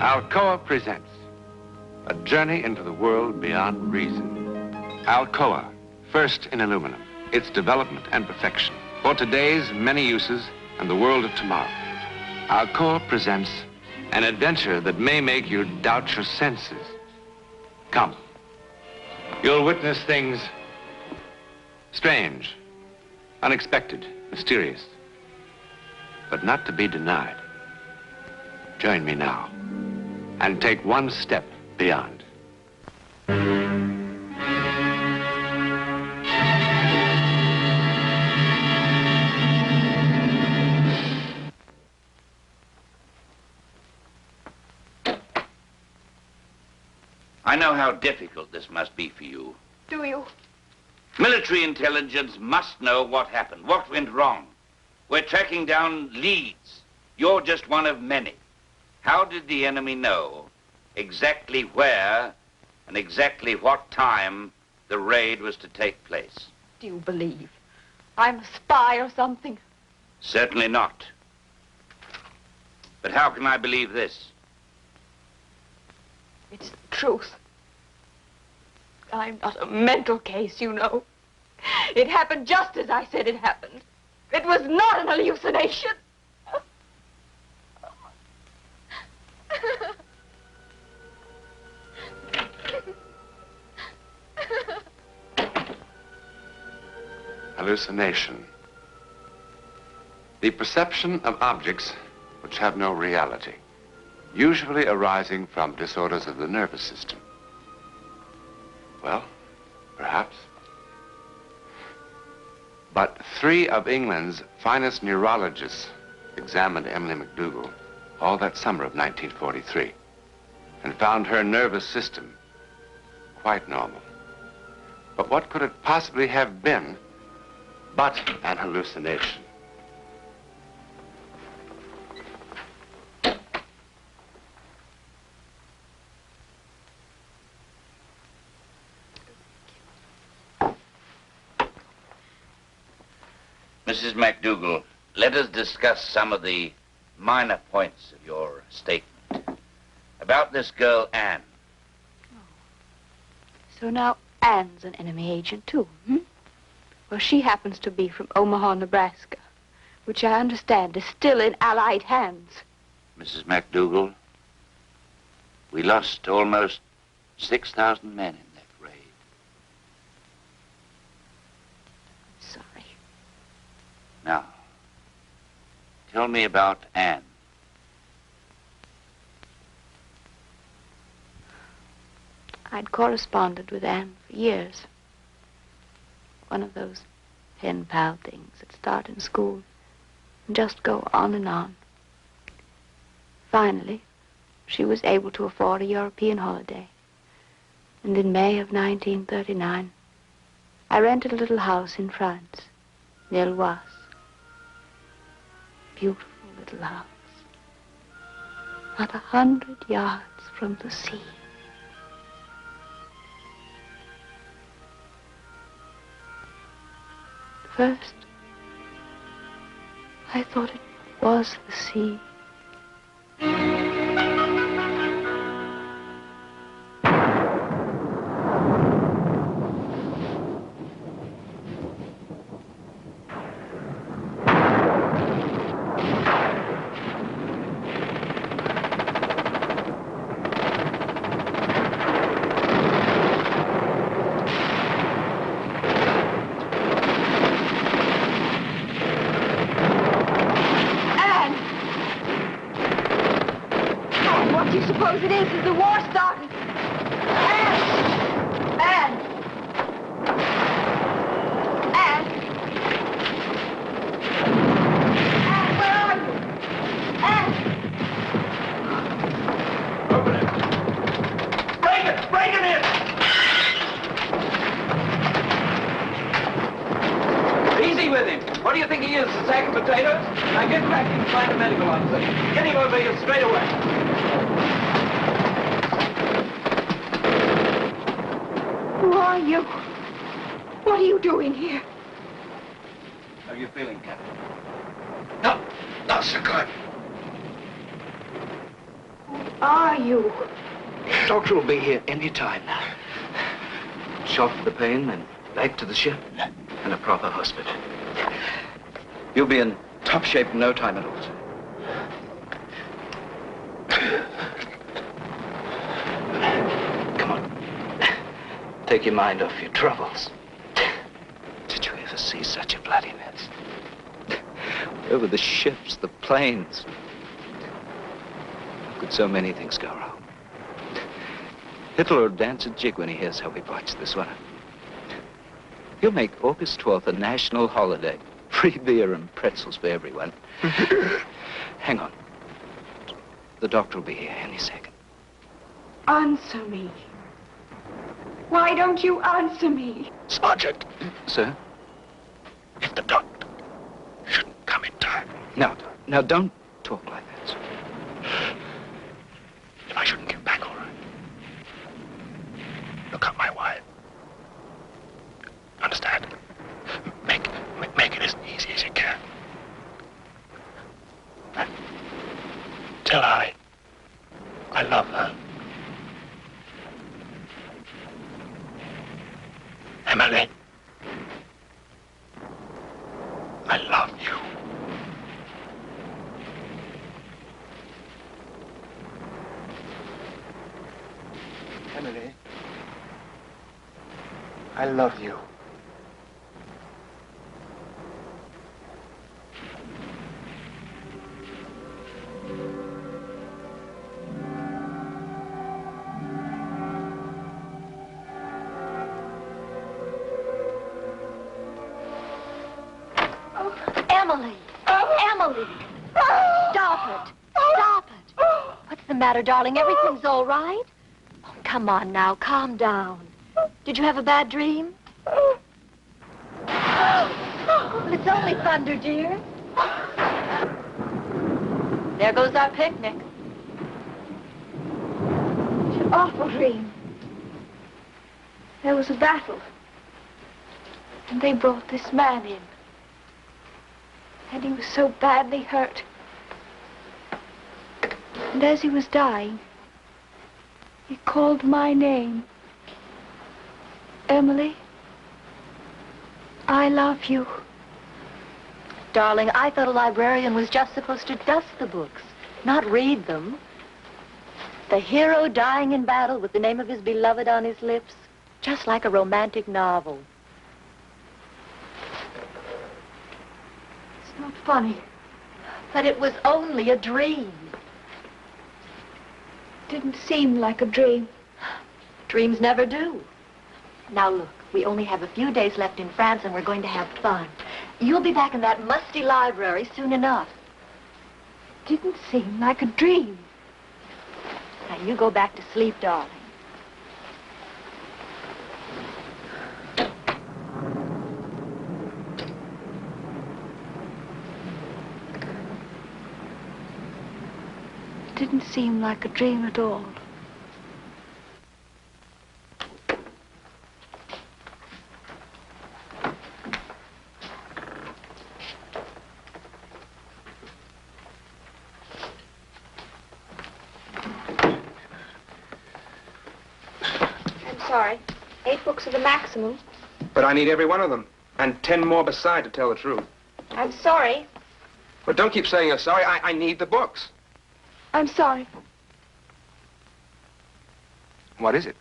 Alcoa presents a journey into the world beyond reason. Alcoa, first in aluminum, its development and perfection for today's many uses and the world of tomorrow. Alcoa presents an adventure that may make you doubt your senses. Come. You'll witness things strange, unexpected, mysterious, but not to be denied. Join me now and take one step beyond. I know how difficult this must be for you. Do you? Military intelligence must know what happened, what went wrong. We're tracking down leads. You're just one of many. How did the enemy know exactly where and exactly what time the raid was to take place? Do you believe I'm a spy or something? Certainly not. But how can I believe this? It's the truth. I'm not a mental case, you know. It happened just as I said it happened. It was not an hallucination. Hallucination. The perception of objects which have no reality, usually arising from disorders of the nervous system. Well, perhaps. But 3 of England's finest neurologists examined Emily McDougall all that summer of 1943 and found her nervous system quite normal. But what could it possibly have been but an hallucination? Mrs. McDougall, let us discuss some of the minor points of your statement. About this girl, Anne. Oh. So now Anne's an enemy agent, too, hmm? Well, she happens to be from Omaha, Nebraska, which I understand is still in Allied hands. Mrs. McDougall, we lost almost 6,000 men in that raid. I'm sorry. Now, tell me about Anne. I'd corresponded with Anne for years. One of those pen pal things that start in school and just go on and on. Finally, she was able to afford a European holiday. And in May of 1939, I rented a little house in France, near Loise. Beautiful little house. Not 100 yards from the sea. First, I thought it was the sea. are you? Doctor will be here any time now. Shot for the pain, then back to the ship, and a proper hospital. You'll be in top shape in no time at all, sir. Come on. Take your mind off your troubles. Did you ever see such a bloody mess? Where were the ships, the planes? How could so many things go wrong? Hitler will dance a jig when he hears how we botched this one. He'll make August 12th a national holiday. Free beer and pretzels for everyone. Hang on. The doctor will be here any second. Answer me. Why don't you answer me? Sergeant. Sir? If the doctor shouldn't come in time. Now don't talk like that, sir. If I shouldn't get back, all right. Look up my wife. Understand? Make it as easy as you can. And tell her I love her. Emily, I love you. Emily, I love you. Emily! Emily! Stop it! Stop it! What's the matter, darling? Everything's all right? Oh, come on now, calm down. Did you have a bad dream? Well, it's only thunder, dear. There goes our picnic. It's an awful dream. There was a battle. And they brought this man in. And he was so badly hurt. And as he was dying, he called my name. Emily, I love you. Darling, I thought a librarian was just supposed to dust the books, not read them. The hero dying in battle with the name of his beloved on his lips, just like a romantic novel. It's not funny. But it was only a dream. It didn't seem like a dream. Dreams never do. Now look, we only have a few days left in France and we're going to have fun. You'll be back in that musty library soon enough. It didn't seem like a dream. Now you go back to sleep, darling. It didn't seem like a dream at all. Sorry. 8 books are the maximum. But I need every one of them. And 10 more beside, to tell the truth. I'm sorry. But don't keep saying you're sorry. I need the books. I'm sorry. What is it?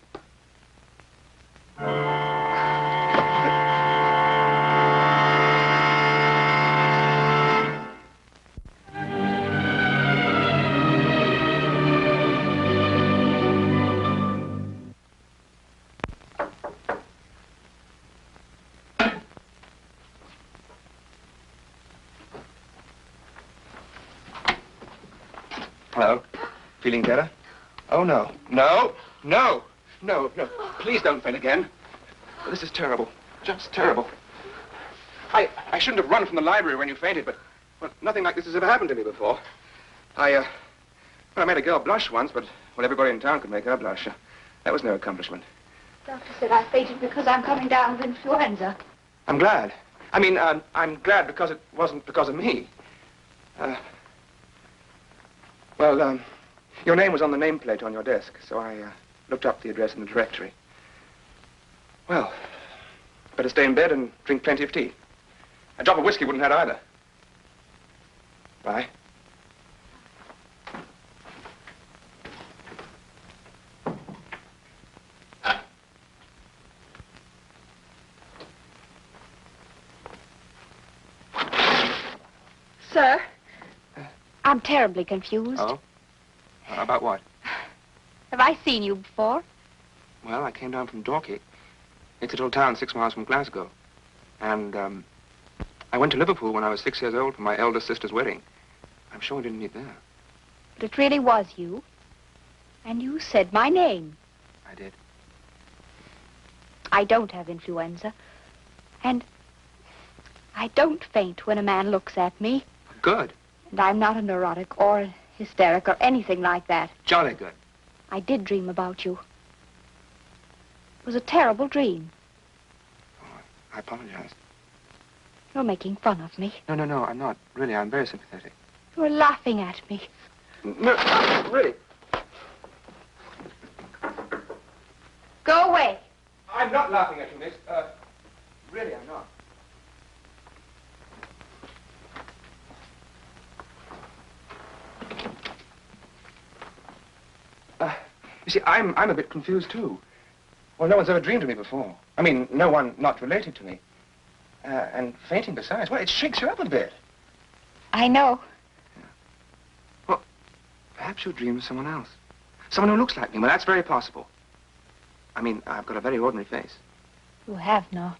Hello? Feeling better? Oh, no. No! No! No, no. Please don't faint again. This is terrible. Just terrible. I shouldn't have run from the library when you fainted, but nothing like this has ever happened to me before. I made a girl blush once, but, well, everybody in town could make her blush. That was no accomplishment. Doctor said I fainted because I'm coming down with influenza. I'm glad. I mean, I'm glad because it wasn't because of me. Your name was on the nameplate on your desk, so I looked up the address in the directory. Well, better stay in bed and drink plenty of tea. A drop of whiskey wouldn't hurt either. Bye. Sir, I'm terribly confused. Oh? About what? Have I seen you before? Well, I came down from Dorking. It's a little town 6 miles from Glasgow. And, I went to Liverpool when I was 6 years old for my eldest sister's wedding. I'm sure we didn't meet there. But it really was you. And you said my name. I did. I don't have influenza. And I don't faint when a man looks at me. Good. And I'm not a neurotic or a hysteric or anything like that. Jolly good. I did dream about you. It was a terrible dream. Oh, I apologize. You're making fun of me. No, I'm not. Really, I'm very sympathetic. You're laughing at me. No, really. Go away. I'm not laughing at you, miss. Really, I'm not. You see, I'm a bit confused, too. Well, no one's ever dreamed of me before. I mean, no one not related to me. And fainting besides, well, it shakes you up a bit. I know. Yeah. Well, perhaps you dream of someone else. Someone who looks like me. Well, that's very possible. I mean, I've got a very ordinary face. You have not.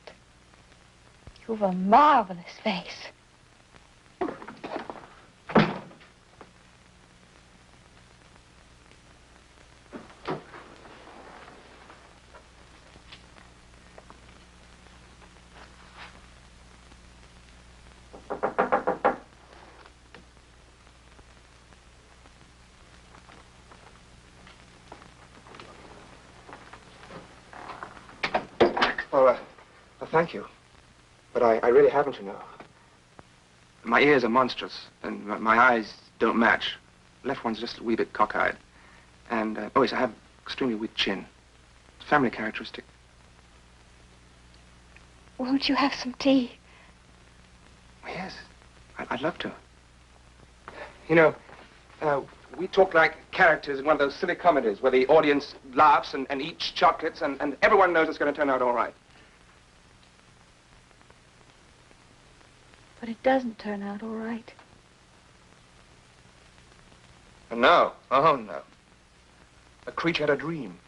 You've a marvelous face. Thank you. But I really haven't, you know. My ears are monstrous, and my eyes don't match. The left one's just a wee bit cockeyed. And, oh yes, I have extremely weak chin. It's a family characteristic. Won't you have some tea? Oh, yes, I'd love to. You know, we talk like characters in one of those silly comedies where the audience laughs and eats chocolates and everyone knows it's going to turn out all right. But it doesn't turn out all right. No. Oh, no. A creature had a dream.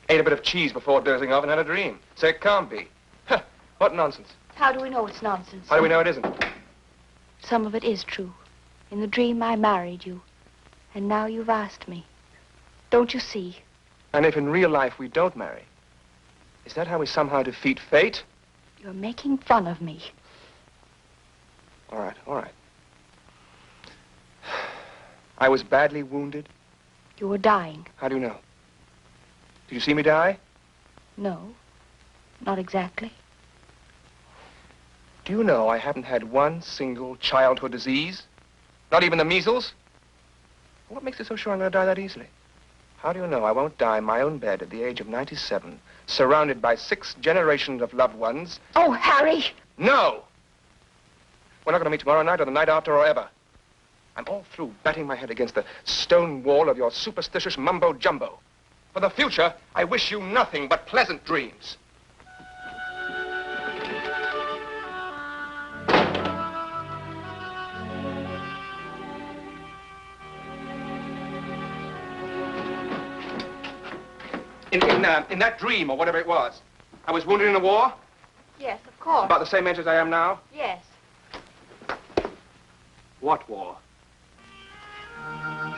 Ate a bit of cheese before dozing off and had a dream. So it can't be. Huh. What nonsense. How do we know it's nonsense? How do we know it isn't? Some of it is true. In the dream, I married you. And now you've asked me. Don't you see? And if in real life we don't marry, is that how we somehow defeat fate? You're making fun of me. All right, all right. I was badly wounded. You were dying. How do you know? Did you see me die? No, not exactly. Do you know I haven't had one single childhood disease? Not even the measles? What makes you so sure I'm going to die that easily? How do you know I won't die in my own bed at the age of 97, surrounded by 6 generations of loved ones? Oh, Harry! No! We're not going to meet tomorrow night or the night after or ever. I'm all through batting my head against the stone wall of your superstitious mumbo-jumbo. For the future, I wish you nothing but pleasant dreams. In that dream, or whatever it was, I was wounded in the war? Yes, of course. About the same age as I am now? Yes. What war?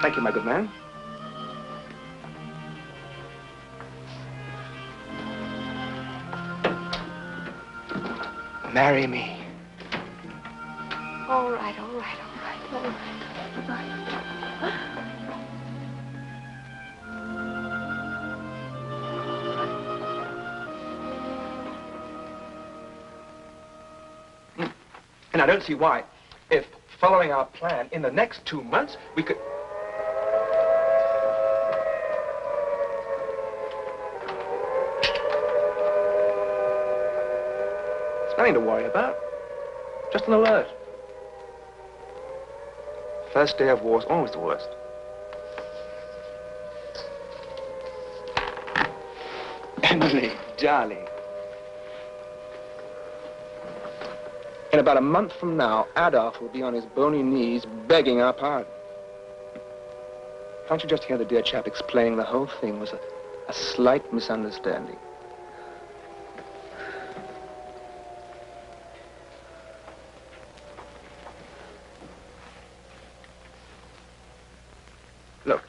Thank you, my good man. Marry me. All right, all right, all right, all right, all right. And I don't see why, if following our plan in the next 2 months, we could... Nothing to worry about. Just an alert. First day of war is always the worst. Emily, darling. In about a month from now, Adolf will be on his bony knees begging our pardon. Can't you just hear the dear chap explaining the whole thing was a slight misunderstanding? Look,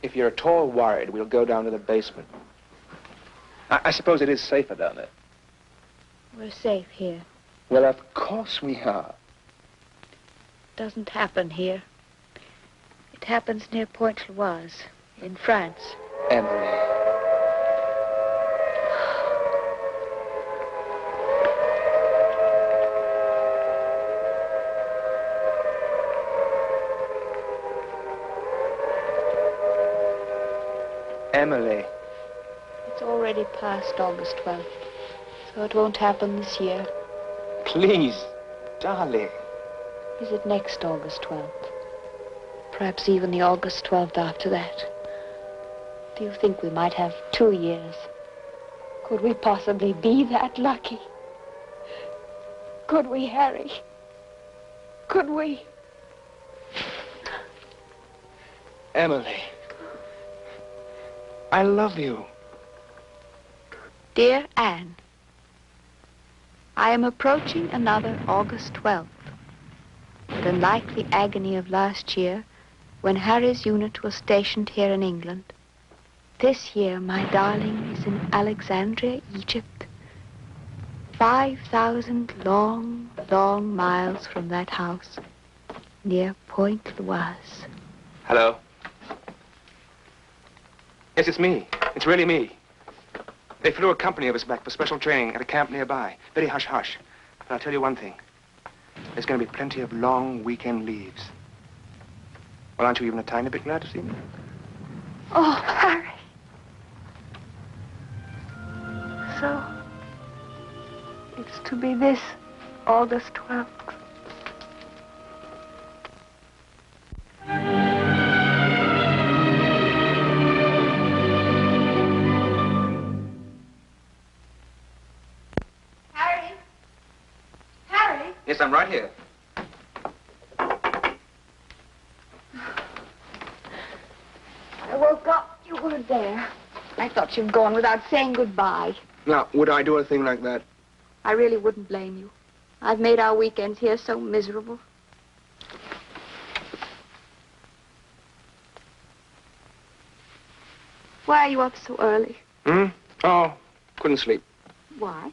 if you're at all worried, we'll go down to the basement. I suppose it is safer down there. We're safe here. Well, of course we are. Doesn't happen here. It happens near Pointe-Loise, in France. Emily. Emily. It's already past August 12th, so it won't happen this year. Please, darling. Is it next August 12th? Perhaps even the August 12th after that. Do you think we might have 2 years? Could we possibly be that lucky? Could we, Harry? Could we? Emily. I love you. Dear Anne, I am approaching another August 12th. But unlike the agony of last year, when Harry's unit was stationed here in England, this year my darling is in Alexandria, Egypt. 5,000 long, long miles from that house, near Pointe-Loise. Hello. Yes, it's me. It's really me. They flew a company of us back for special training at a camp nearby. Very hush-hush. But I'll tell you one thing. There's going to be plenty of long weekend leaves. Well, aren't you even a tiny bit glad to see me? Oh, Harry. So, it's to be this August 12th. Yes, I'm right here. I woke up. You weren't there. I thought you'd gone without saying goodbye. Now, would I do a thing like that? I really wouldn't blame you. I've made our weekends here so miserable. Why are you up so early? Oh, couldn't sleep. Why?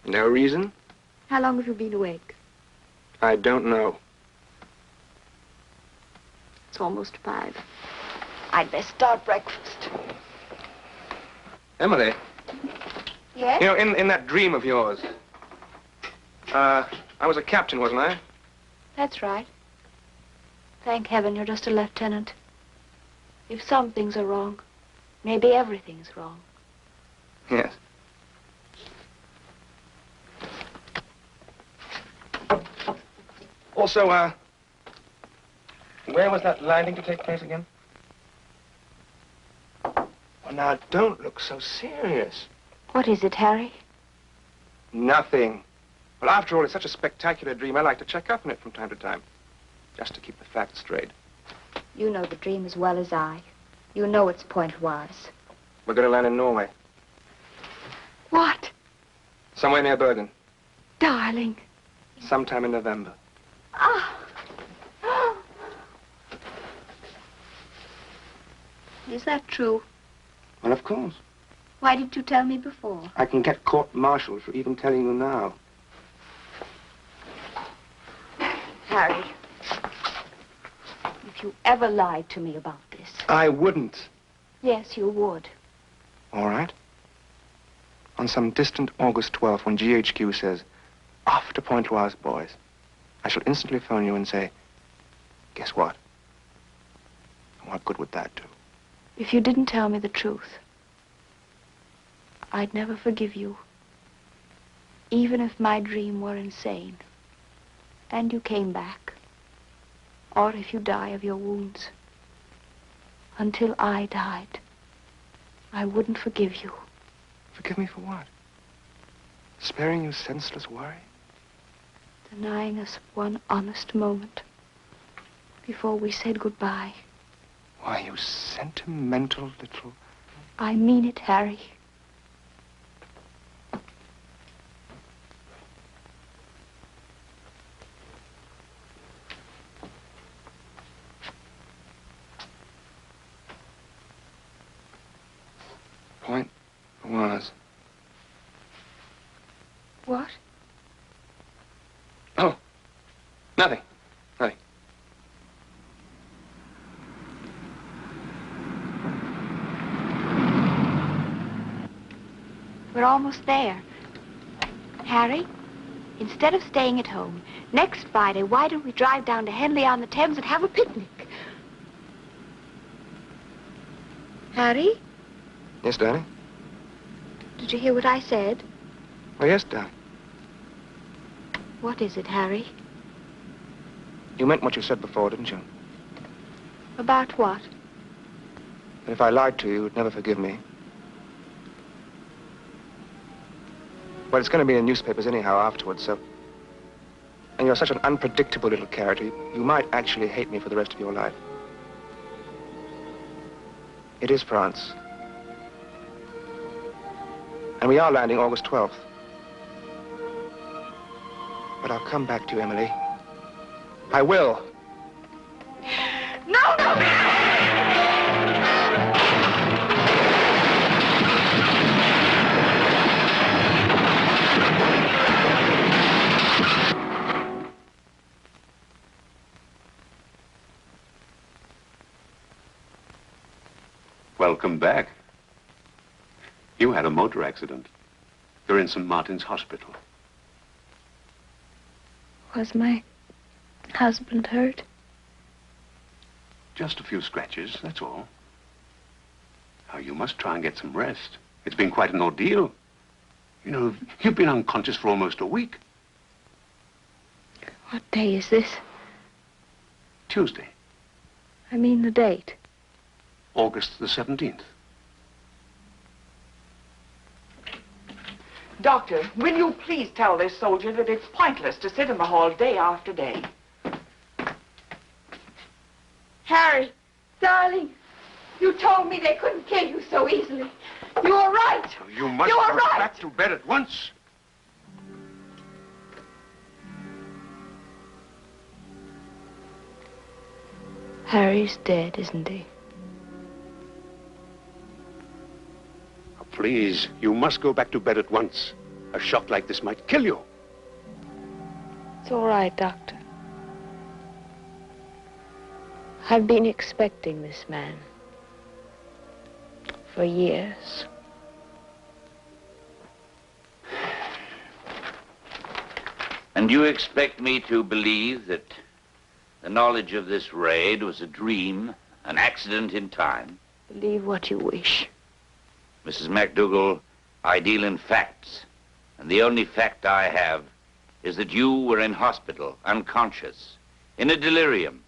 No reason? How long have you been awake? I don't know. It's almost 5. I'd best start breakfast. Emily. Yes? You know, in that dream of yours, I was a captain, wasn't I? That's right. Thank heaven you're just a lieutenant. If some things are wrong, maybe everything's wrong. Yes. Also, where was that landing to take place again? Well, now, don't look so serious. What is it, Harry? Nothing. Well, after all, it's such a spectacular dream, I like to check up on it from time to time, just to keep the facts straight. You know the dream as well as I. You know it's Pointe-Loise. We're going to land in Norway. What? Somewhere near Bergen. Darling. Sometime in November. Ah. Is that true? Well, of course. Why didn't you tell me before? I can get court-martialed for even telling you now. Harry, if you ever lied to me about this... I wouldn't. Yes, you would. All right. On some distant August 12th, when GHQ says, off to Pointe-Loise, boys, I shall instantly phone you and say, guess what? What good would that do? If you didn't tell me the truth, I'd never forgive you. Even if my dream were insane, and you came back, or if you die of your wounds, until I died, I wouldn't forgive you. Forgive me for what? Sparing you senseless worry? Denying us one honest moment before we said goodbye. Why, you sentimental little... I mean it, Harry. Point was... What? Oh, nothing. Nothing. We're almost there. Harry, instead of staying at home, next Friday, why don't we drive down to Henley-on-the-Thames and have a picnic? Harry, Yes, darling? did you hear what I said? Oh, yes, darling. What is it, Harry? You meant what you said before, didn't you? About what? That if I lied to you, you'd never forgive me. Well, it's going to be in newspapers anyhow afterwards, so... And you're such an unpredictable little character, you might actually hate me for the rest of your life. It is France. And we are landing August 12th. But I'll come back to you, Emily. I will. No, no! Welcome back. You had a motor accident. You're in St. Martin's Hospital. Was my husband hurt? Just a few scratches, that's all. Now, you must try and get some rest. It's been quite an ordeal. You know, you've been unconscious for almost a week. What day is this? Tuesday, I mean the date. August the 17th. Doctor, will you please tell this soldier that it's pointless to sit in the hall day after day? Harry, darling, you told me they couldn't kill you so easily. You were right. You must You were go right. back to bed at once. Harry's dead, isn't he? Please, you must go back to bed at once. A shock like this might kill you. It's all right, Doctor. I've been expecting this man for years. And you expect me to believe that the knowledge of this raid was a dream, an accident in time? Believe what you wish. Mrs. MacDougall, I deal in facts. And the only fact I have is that you were in hospital, unconscious, in a delirium,